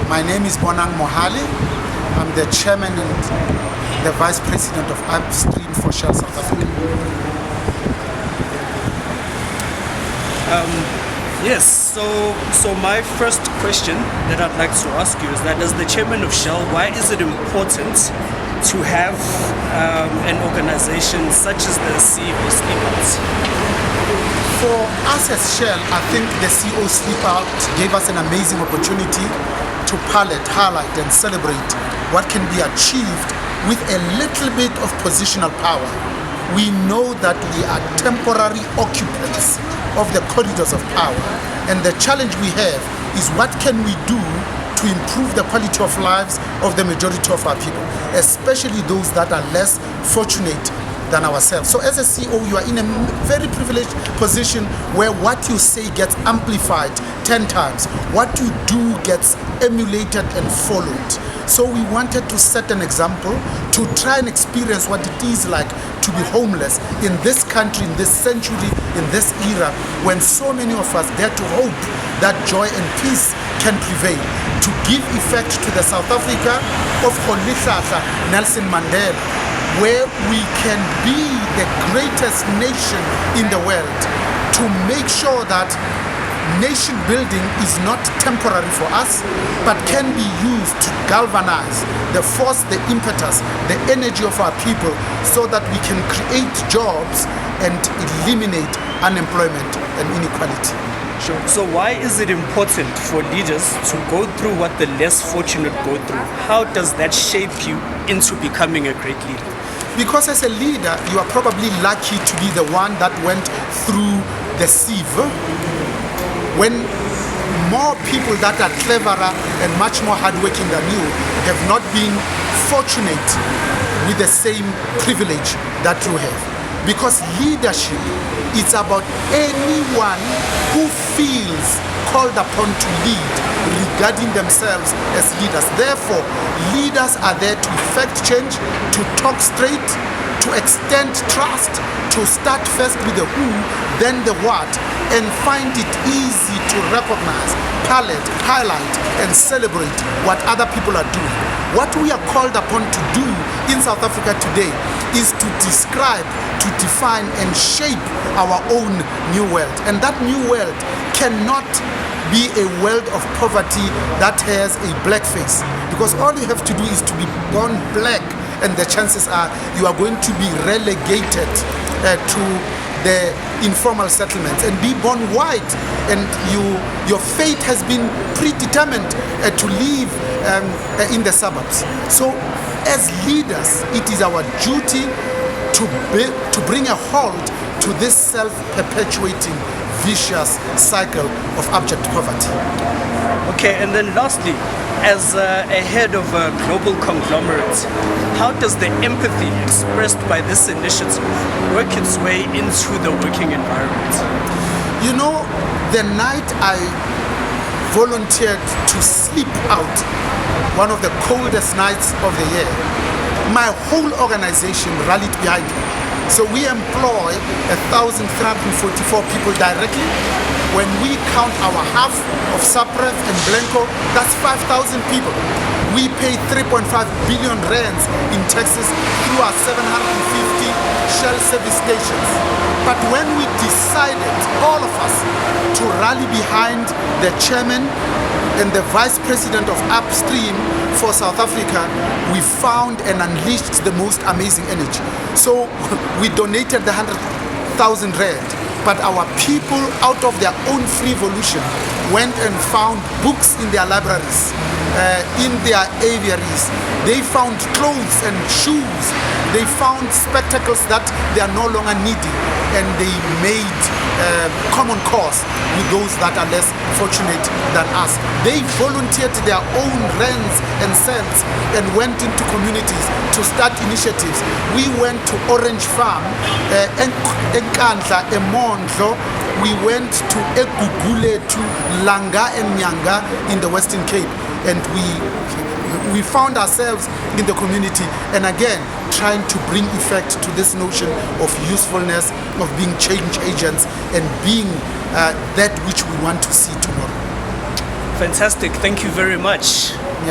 My name is Bonang Mohale. I'm the chairman and the vice president of Upstream for Shell South Africa. Yes, so my first question that I'd like to ask you is that as the chairman of Shell, why is it important to have an organization such as the CEO Sleep Out? For us as Shell, I think the CEO Sleep Out gave us an amazing opportunity to highlight and celebrate what can be achieved with a little bit of positional power. We know that we are temporary occupants of the corridors of power, and the challenge we have is what can we do to improve the quality of lives of the majority of our people, especially those that are less fortunate than ourselves. So as a CEO, you are in a very privileged position where what you say gets amplified 10 times. What you do gets emulated and followed. So we wanted to set an example to try and experience what it is like to be homeless in this country, in this century, in this era, when so many of us dare to hope that joy and peace can prevail, to give effect to the South Africa of Rolihlahla Nelson Mandela, where we can be the greatest nation in the world, to make sure that nation building is not temporary for us, but can be used to galvanize the force, the impetus, the energy of our people, so that we can create jobs and eliminate unemployment and inequality. Sure. So why is it important for leaders to go through what the less fortunate go through? How does that shape you into becoming a great leader? Because as a leader, you are probably lucky to be the one that went through the sieve, when more people that are cleverer and much more hardworking than you have not been fortunate with the same privilege that you have. Because leadership is about anyone who feels called upon to lead regarding themselves as leaders. Therefore, leaders are there to effect change, to talk straight, to extend trust, to start first with the who, then the what, and find it easy to recognize, highlight, and celebrate what other people are doing. What we are called upon to do in South Africa today is to describe, to define, and shape our own new world. And that new world cannot be a world of poverty that has a black face, because all you have to do is to be born black, and the chances are you are going to be relegated to the informal settlements, and be born white, and your fate has been predetermined to live in the suburbs. So as leaders, it is our duty to bring a halt to this self-perpetuating vicious cycle of abject poverty. Okay, and then lastly, as a head of a global conglomerate, how does the empathy expressed by this initiative work its way into the working environment? You know, the night I volunteered to sleep out, one of the coldest nights of the year, my whole organization rallied behind me. So we employ 1,344 people directly. When we count our half of Sapref and Blanco, that's 5,000 people. We pay 3.5 billion rands in taxes through our 750 Shell service stations. But when we decided, all of us, to rally behind the chairman and the vice president of Upstream for South Africa, we found and unleashed the most amazing energy. So we donated the 100,000 rand, but our people, out of their own free volition, went and found books in their libraries, in their aviaries. They found clothes and shoes. They found spectacles that they are no longer needing, and they made common cause with those that are less fortunate than us. They volunteered their own rands and cents and went into communities to start initiatives. We went to Orange Farm, Enkandla, Emondlo. We went to Egugule, to Langa and Nyanga in the Western Cape, and we found ourselves in the community, and again trying to bring effect to this notion of usefulness, of being change agents, and being that which we want to see tomorrow. Fantastic. Thank you very much.